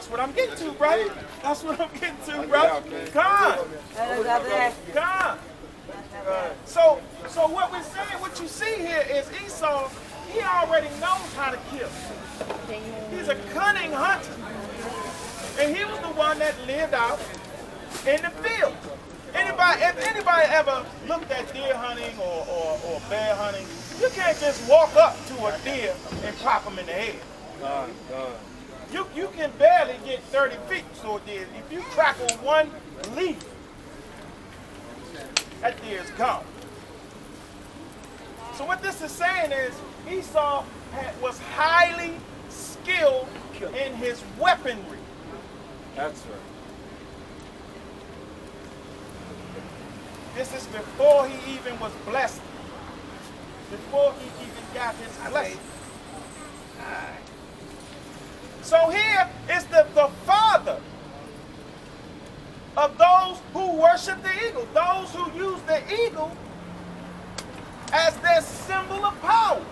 That's what I'm getting to, brother. That's what I'm getting to, brother. Come on. Come on. So what we're saying, what you see here is Esau, he already knows how to kill. He's a cunning hunter. And he was the one that lived out in the field. If anybody ever looked at deer hunting or bear hunting, you can't just walk up to a deer and pop him in the head. You can barely get 30 feet, so it is. If you crackle one leaf, that deer is gone. So what this is saying is Esau was highly skilled in his weaponry. That's right. This is before he even was blessed. Before he even got his blessing. So here is the father of those who worship the eagle, those who use the eagle as their symbol of power.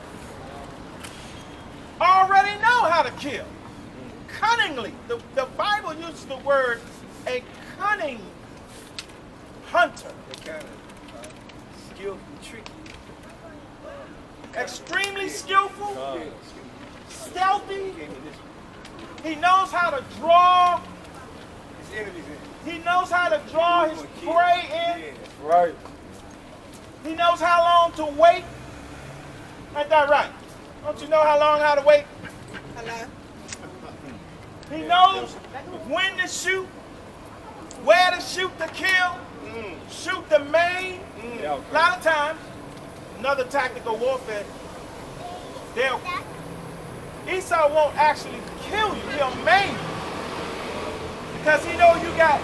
Already know how to kill. Cunningly. The Bible uses the word a cunning hunter. Kind of skillful, tricky. Extremely skillful, stealthy. He knows how to draw. His enemies in. He knows how to draw his prey in. Right. He knows how long to wait. Ain't that right? Don't you know how to wait? Hello? He knows when to shoot, where to shoot to kill, shoot the main. A lot of times, another tactical warfare, Esau won't actually kill you, he'll maim you. Because he knows you got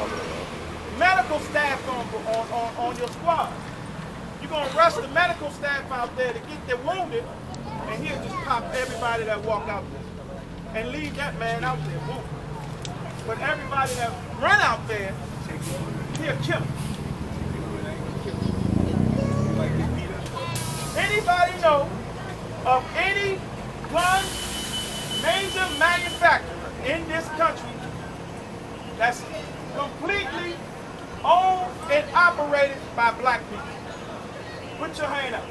medical staff on your squad. You're going to rush the medical staff out there to get the wounded, and he'll just pop everybody that walk out there and leave that man out there wounded. But everybody that run out there, he'll kill him. Anybody know of any one major manufacturer in this country that's completely owned and operated by black people? Put your hand up.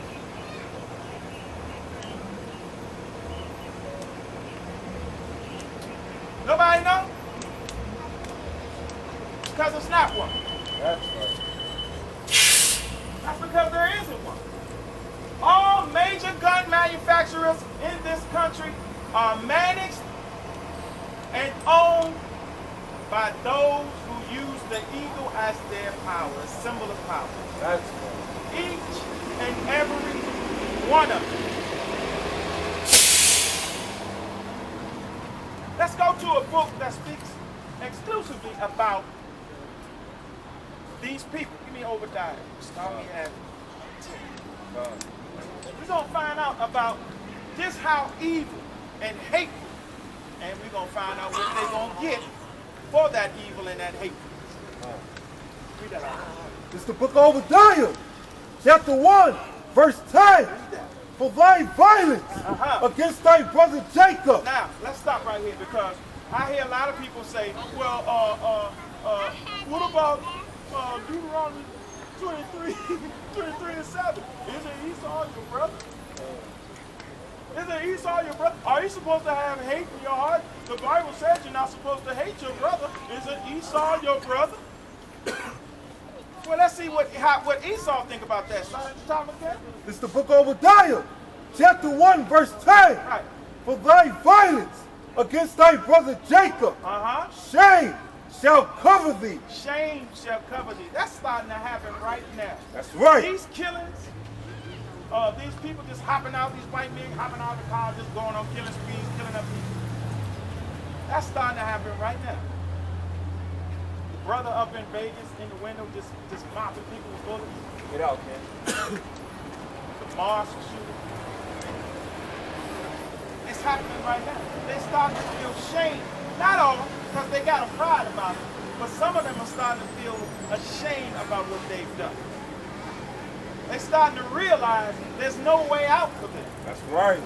Nobody know? Because it's not one. That's right. That's because there isn't one. All major gun manufacturers in this country are managed and owned by those who use the eagle as their power, a symbol of power. That's right. Each and every one of them. Let's go to a book that speaks exclusively about these people. Give me Obadiah. Start me at 10. We're going to find out about just how evil and hateful, and we're going to find out what they're going to get for that evil and that hatred. Read that out. It's the book of Obadiah, chapter 1, verse 10. For thy violence against thy brother Jacob. Now, let's stop right here because I hear a lot of people say, well, what about Deuteronomy 23 and 7? Isn't Esau your brother? Isn't Esau your brother? Are you supposed to have hate in your heart? The Bible says you're not supposed to hate your brother. Isn't Esau your brother? Well, let's see what Esau think about that. Thomas, It's the book of Obadiah, chapter 1, verse 10. right. For thy violence against thy brother Jacob, shame shall cover thee. Shame shall cover thee. That's starting to happen right now. That's right. These killings, these people just hopping out, these white men hopping out of the car, just going on killing sprees, killing up people. That's starting to happen right now. The brother up in Vegas in the window just mopping people with bullets. Get out, man. The Mars shooting. It's happening right now. They starting to feel shame. Not all of them, because they got a pride about it. But some of them are starting to feel ashamed about what they've done. They're starting to realize there's no way out for them. That's right.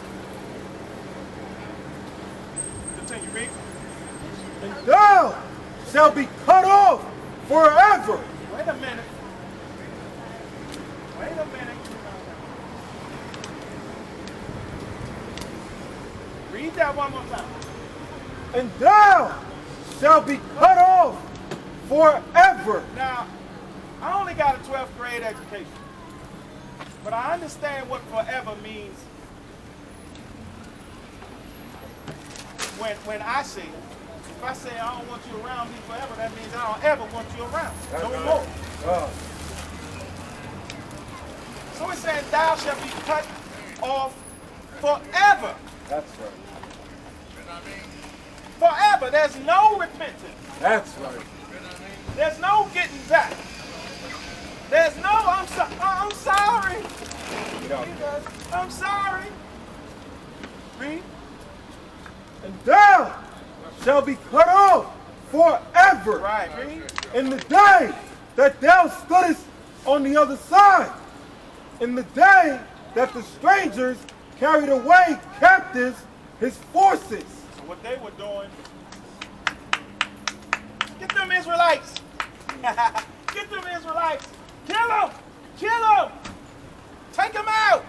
Continue, read. And thou shalt be cut off forever. Wait a minute. Wait a minute. Read that one more time. And thou shalt be cut off forever. Now, I only got a 12th grade education, but I understand what forever means when I say it. If I say I don't want you around me forever, that means I don't ever want you around. No more. So it's saying thou shalt be cut off forever. That's right. Forever. There's no repentance. That's right. There's no getting back. There's no, I'm sorry. Get out. I'm sorry. Read. And thou shalt be cut off forever. Right, read. In the day that thou stoodest on the other side, in the day that the strangers carried away captives his forces. So what they were doing, get them Israelites. Get them Israelites. Kill them. Kill them. Take them out.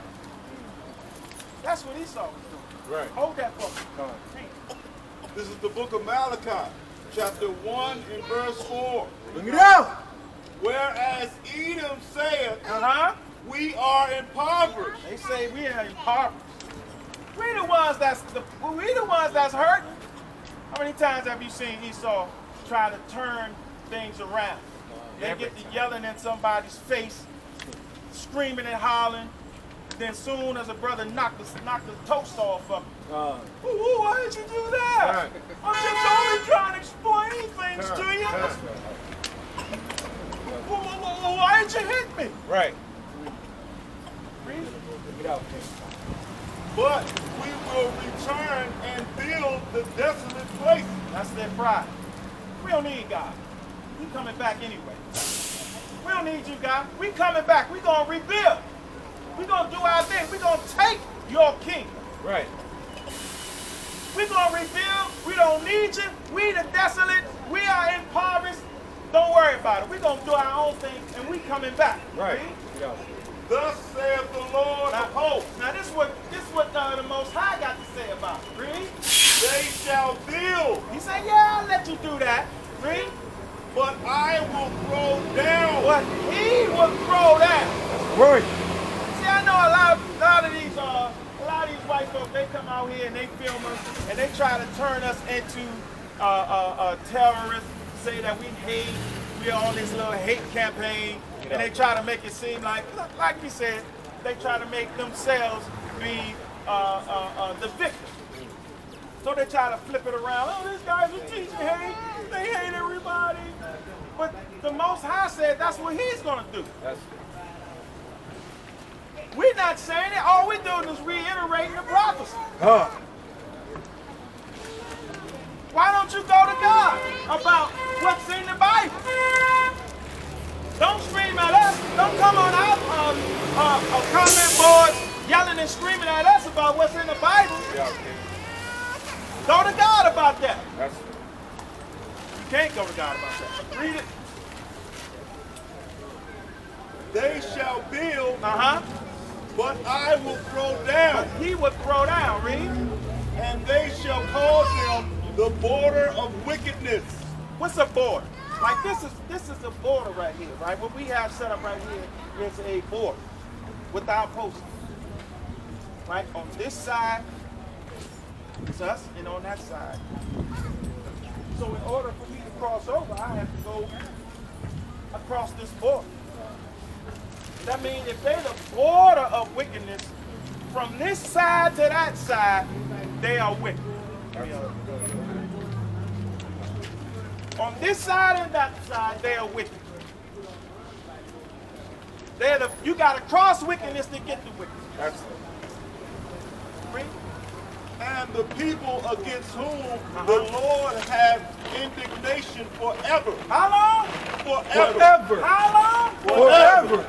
That's what Esau was doing. Right. Hold that for me. This is the book of Malachi, chapter 1 and verse 4. Bring it out. Whereas Edom saith, Uh-huh. we are impoverished. They say we are impoverished. We the ones that's hurting. How many times have you seen Esau try to turn things around? They get to yelling in somebody's face, screaming and hollering. Then soon as a brother knocked the toast off of him. Ooh, why did you do that? Right. I'm just only trying to explain things to you. That's right. Why did you hit me? Right. Read. Get out. But we will return and build the desolate places. That's their pride. We don't need God. We coming back anyway. We don't need you, God. We coming back. We gonna rebuild. We gonna do our thing. We gonna take your kingdom. Right. We gonna rebuild. We don't need you. We the desolate. We are impoverished. Don't worry about it. We gonna do our own thing, and we coming back. Right. See? Get out. Thus saith the Lord of hosts, Now this is what the Most High got to say about it. Read. they shall build, He said, "Yeah, I'll let you do that." Read. but I will throw down. What he will throw down. Right. See, I know a lot of these white folks. They come out here and they film us and they try to turn us into terrorists. Say that we hate. We're on this little hate campaign, and they try to make it seem like you said, they try to make themselves be the victim. So they try to flip it around. Oh, these guys are teaching hate. They hate everybody. But the Most High said that's what He's going to do. That's We're not saying it. All we're doing is reiterating the prophecy. Why don't you go to God about what's in the Bible? Don't scream at us. Don't come on our comment boards yelling and screaming at us about what's in the Bible. Go to God about that. That's You can't go to God about that. Read it. They shall build, Uh-huh. but I will throw down, He would throw down. Read. and they shall call them the border of wickedness. What's a border? Like this is a border right here, right? What we have set up right here is a border with our posts. Right? On this side, it's us, and on that side. So in order for me to cross over, I have to go across this border. That means if they're the border of wickedness, from this side to that side, they are wicked. On this side and that side, they are wicked. You got to cross wickedness to get the wicked. That's Read. And the people against whom the Lord hath indignation forever. How long? Forever. Forever. How long? Forever.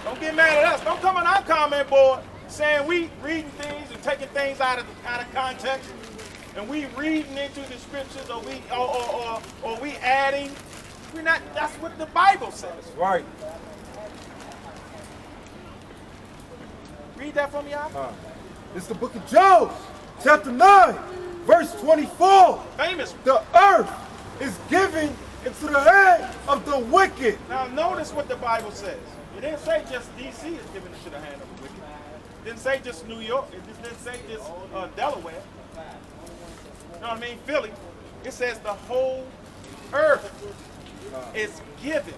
Don't get mad at us. Don't come on our comment board saying we reading things and taking things out of context. and we reading into the scriptures, or we adding. We're not. That's what the Bible says. Right. Read that for me, Al. It's the book of Job, chapter 9, verse 24. Famous. The earth is given into the hand of the wicked. Now notice what the Bible says. It didn't say just D.C. is given into the hand of the wicked. It didn't say just New York. It just didn't say just Delaware. You know what I mean? Philly. It says the whole earth is given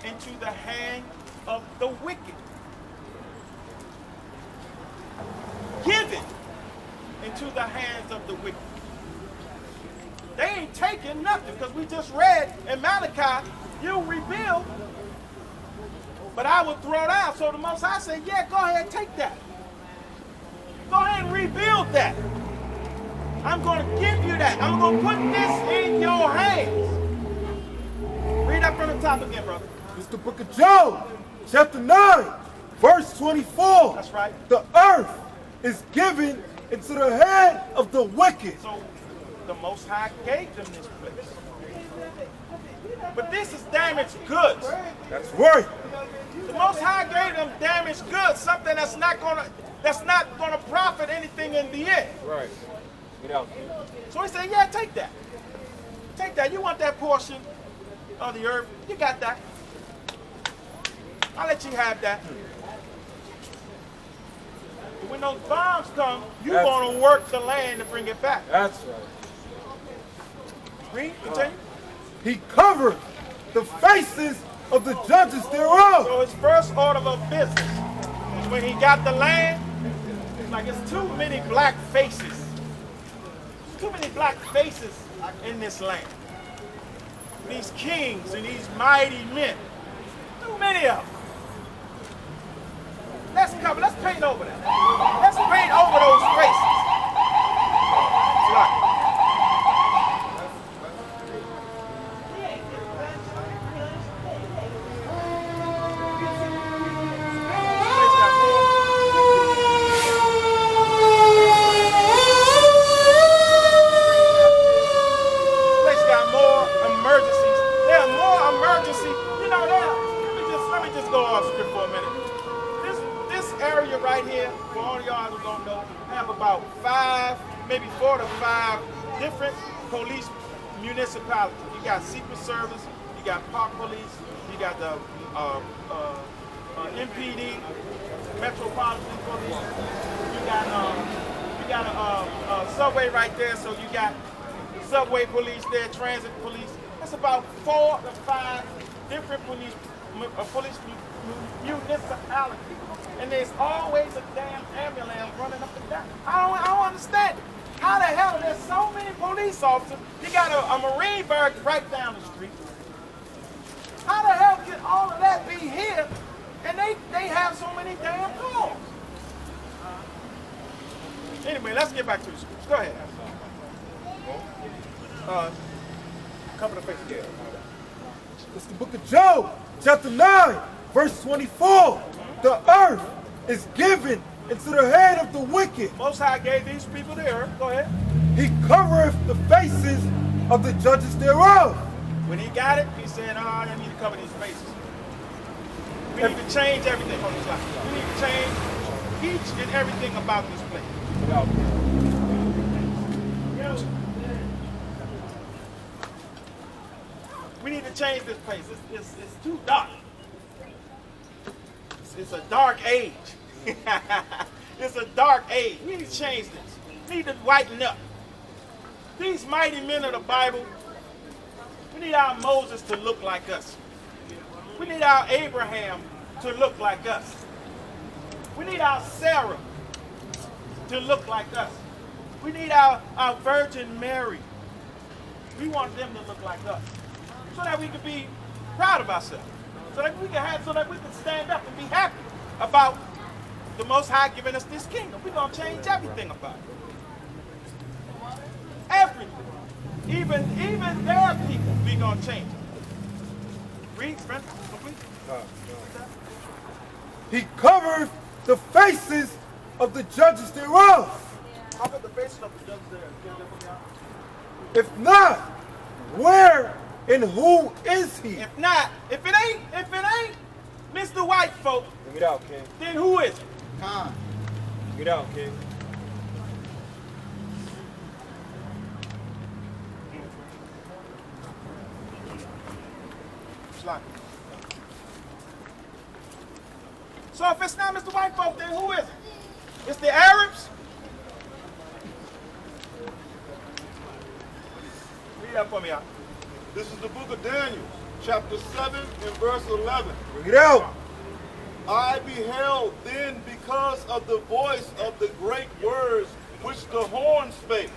into the hand of the wicked. Given into the hands of the wicked. They ain't taking nothing, because we just read in Malachi, you'll rebuild, but I will throw down. So the Most High said, yeah, go ahead, take that. Go ahead and rebuild that. I'm going to give you that. I'm going to put this in your hands. Read that from the top again, brother. It's the book of Job, chapter 9, verse 24. That's right. The earth is given into the hand of the wicked. So the Most High gave them this place. But this is damaged goods. That's right. The Most High gave them damaged goods, something that's not gonna profit anything in the end. Right. Get out. So he said, yeah, take that. Take that. You want that portion of the earth? You got that. I'll let you have that. But when those bombs come, you're going to work the land to bring it back. That's right. Read, continue. He covered the faces of the judges thereof. So his first order of business is when he got the land, it's like it's too many black faces. Too many black faces in this land. These kings and these mighty men. Too many of them. Let's paint over that. Let's paint over those faces. Right. Right here, for all y'all who don't know, have about 5, maybe 4 to 5 different police municipalities. You got Secret Service, you got Park Police, you got the MPD, Metropolitan Police. You got a subway right there, so you got subway police there, transit police. That's about 4 to 5 different police municipalities. And there's always a damn ambulance running up and down. I don't understand it. How the hell are there so many police officers? You got a Marine barrack right down the street. How the hell can all of that be here and they have so many damn cars? Anyway, let's get back to the scripts. Go ahead. Cover the face. Yeah. It's the book of Job, chapter 9, verse 24. The earth is given into the hand of the wicked. Most High gave these people the earth. Go ahead. He covereth the faces of the judges thereof. When he got it, he said, I need to cover these faces. We need to change everything on this life. We need to change each and everything about this place. Get out. We need to change this place. It's too dark. It's a dark age. It's a dark age. We need to change this. We need to whiten up. These mighty men of the Bible, we need our Moses to look like us. We need our Abraham to look like us. We need our Sarah to look like us. We need our Virgin Mary. We want them to look like us, so that we can be proud of ourselves. So that we can stand up and be happy about the Most High giving us this kingdom. We're going to change everything about it. Everything. Even their people, we're going to change it. Read, friend. Complete. He covered the faces of the judges thereof. Cover the faces of the judges there? Get that from y'all. If not, where and who is he? If not, if it ain't Mr. White folk, Bring it out, King. then who is it? Con. Bring it out, King. Slide. So if it's not Mr. White folk, then who is it? It's the Arabs? Read that for me out. This is the book of Daniel, chapter 7 and verse 11. Bring it out. I beheld then because of the voice of the great words which the horn spake.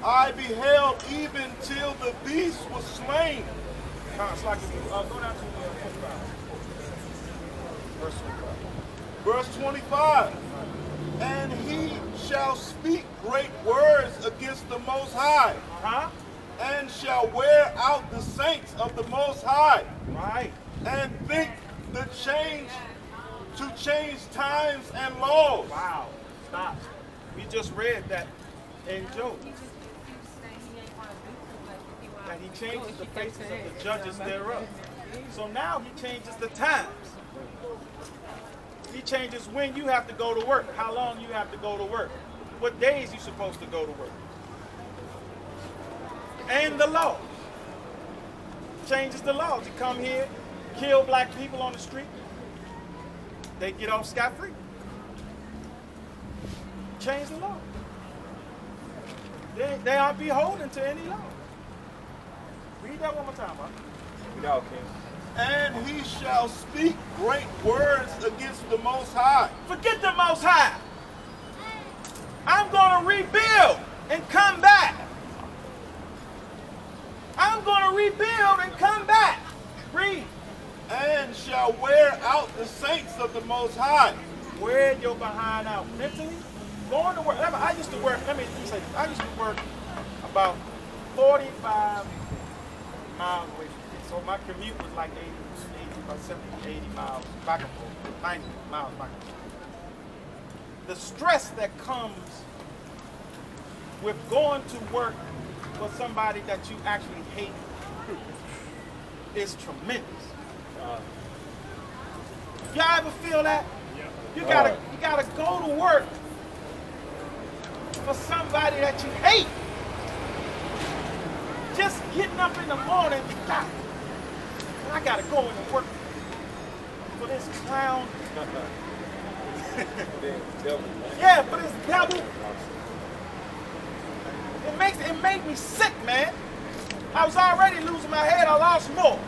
I beheld even till the beast was slain. Go down to 25. Verse 25. Verse 25. And he shall speak great words against the Most High, Huh? and shall wear out the saints of the Most High, Right. and think to change times and laws. Wow. Stop. We just read that in Job. That he changes the faces of the judges thereof. So now he changes the times. He changes when you have to go to work, how long you have to go to work, what days you're supposed to go to work. And the law. Changes the laws. You come here, kill black people on the street, they get off scot-free. Change the law. They aren't beholden to any law. Read that one more time, huh? Bring it out, King. And he shall speak great words against the Most High. Forget the Most High. I'm going to rebuild and come back. I'm going to rebuild and come back. Read. And shall wear out the saints of the Most High. Wear your behind out mentally. Going to work. I used to work, let me say this. I used to work about 45 miles away from here. So my commute was like 80 miles back and forth, 90 miles back and forth. The stress that comes with going to work for somebody that you actually hate is tremendous. Y'all ever feel that? You gotta go to work for somebody that you hate. Just getting up in the morning, I gotta go into work for this clown. Yeah, for this devil. It made me sick, man. I was already losing my head. I lost more.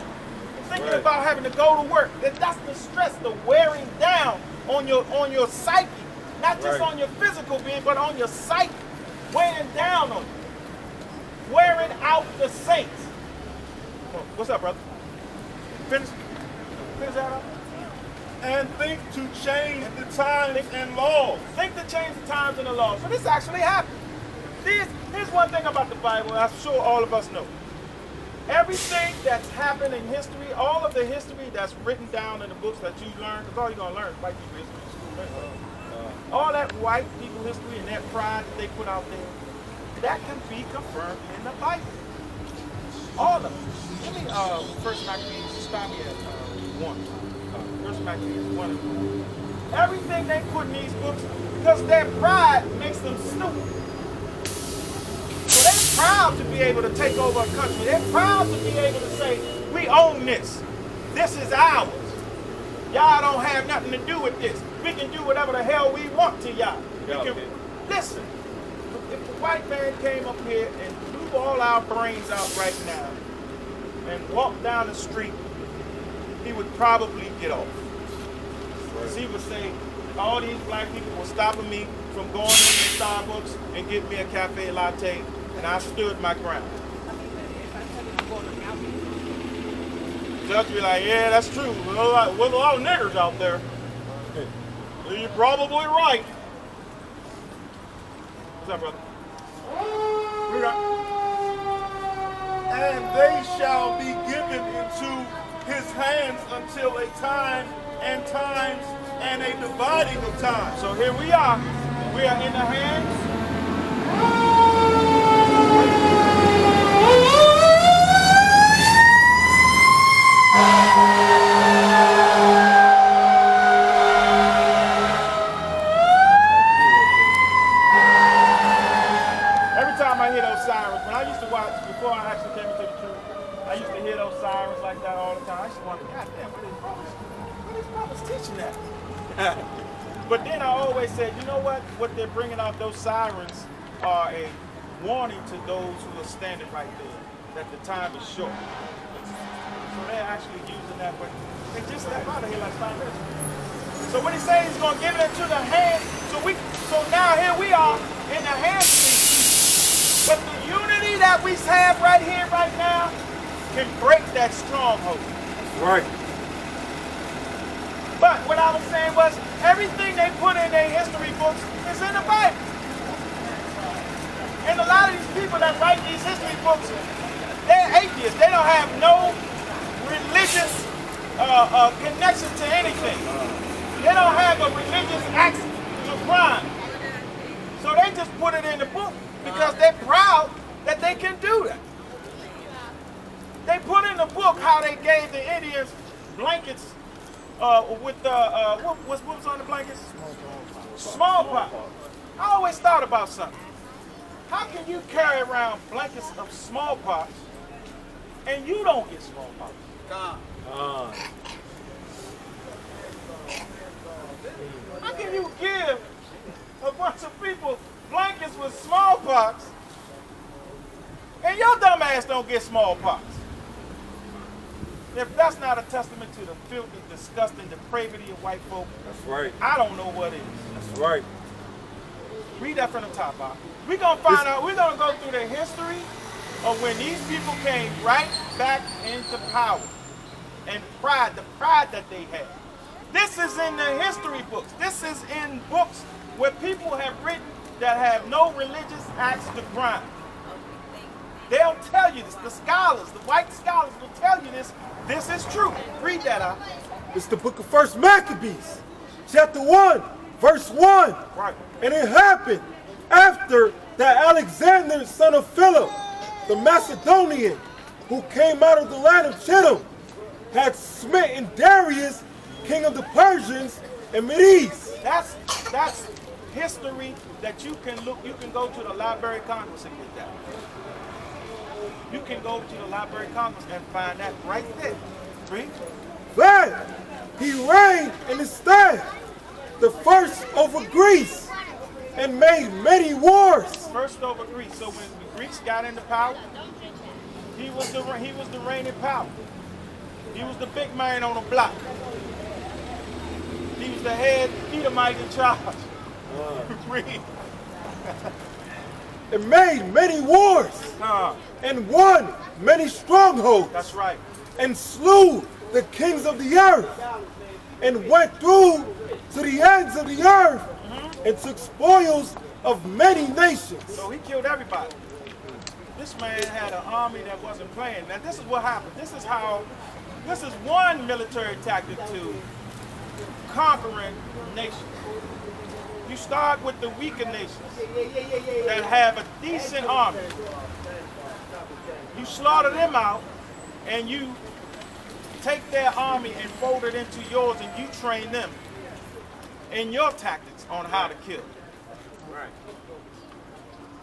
Thinking about having to go to work. That's the stress, the wearing down on your psyche. Not just on your physical being, but on your psyche. Wearing down on you. Wearing out the saints. What's up, brother? Finish that up. And think to change the times and laws. Think to change the times and the laws. So this actually happened. Here's one thing about the Bible I'm sure all of us know. Everything that's happened in history, all of the history that's written down in the books that you learn, because all you're going to learn is white people history in school. Right? All that white people history and that pride that they put out there, that can be confirmed in the Bible. All of it. Let me, First Maccabees, stop me at 1. First Maccabees 1 and 1. Everything they put in these books, because their pride makes them stupid. So they're proud to be able to take over a country. They're proud to be able to say, we own this. This is ours. Y'all don't have nothing to do with this. We can do whatever the hell we want to y'all. Listen, if the white man came up here and blew all our brains out right now and walked down the street, he would probably get off. Because he would say, all these black people were stopping me from going into Starbucks and getting me a cafe latte, and I stood my ground. Judge be like, yeah, that's true. There's a lot of niggers out there. You're probably right. What's up, brother? And they shall be given into his hands until a time and times and a dividing of time. So here we are. We are in the hands then I always said, you know what? What they're bringing out, those sirens are a warning to those who are standing right there that the time is short. So they're actually using that, but they just step out of here like 5 minutes. So what he's saying, he's going to give it into the hand. So now here we are in the hand speech. But the unity that we have right here, right now, can break that stronghold. Right. But what I was saying was, everything they put in their history books is in the Bible. And a lot of these people that write these history books, they're atheists. They don't have no religious connection to anything. They don't have a religious axe to grind. So they just put it in the book because they're proud that they can do that. They put in the book how they gave the Indians blankets with what was on the blankets? Smallpox. I always thought about something. How can you carry around blankets of smallpox and you don't get smallpox? How can you give a bunch of people blankets with smallpox and your dumb ass don't get smallpox? If that's not a testament to the filthy, disgusting depravity of white folk, That's right. I don't know what is. That's right. Read that from the top, Bob. We're going to find out, we're going to go through the history of when these people came right back into power and the pride that they had. This is in the history books. This is in books where people have written that have no religious axe to grind. They'll tell you this. The scholars, the white scholars will tell you this. This is true. Read that out. It's the book of 1 Maccabees, chapter 1, verse 1. Right. And it happened after that Alexander, son of Philip, the Macedonian, who came out of the land of Chittim, had smitten Darius, king of the Persians, and Medes. That's history that you can look. You can go to the Library of Congress and get that. You can go to the Library of Congress and find that right there. Read. Then he reigned in his stead, the first over Greece, and made many wars. First over Greece. So when the Greeks got into power, he was the reigning power. He was the big man on the block. He was the head Edomite in charge. Read. And made many wars, and won many strongholds. That's right. And slew the kings of the earth, and went through to the ends of the earth, and took spoils of many nations. So he killed everybody. This man had an army that wasn't playing. Now this is what happened. This is one military tactic to conquering nations. You start with the weaker nations that have a decent army. You slaughter them out, and you take their army and fold it into yours, and you train them in your tactics on how to kill. Right.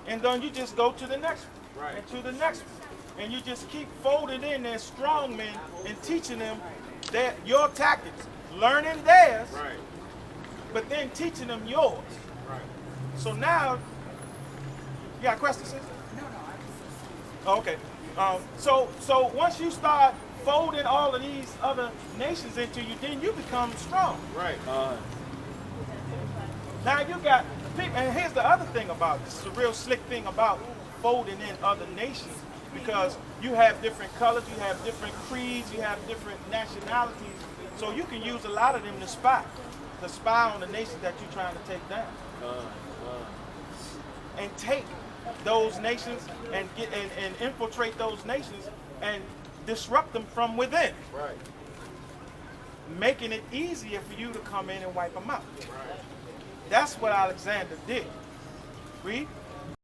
And then you just go to the next one, Right. and to the next one. And you just keep folding in their strong men and teaching them your tactics, learning theirs, Right. but then teaching them yours. Right. So now, you got questions, sis? Oh, okay. So once you start folding all of these other nations into you, then you become strong. Right. Now you got people, and here's the other thing about this, the real slick thing about folding in other nations, because you have different colors, you have different creeds, you have different nationalities, so you can use a lot of them to spy on the nation that you're trying to take down. And take those nations and and infiltrate those nations and disrupt them from within. Right. Making it easier for you to come in and wipe them out. Right. That's what Alexander did. Read.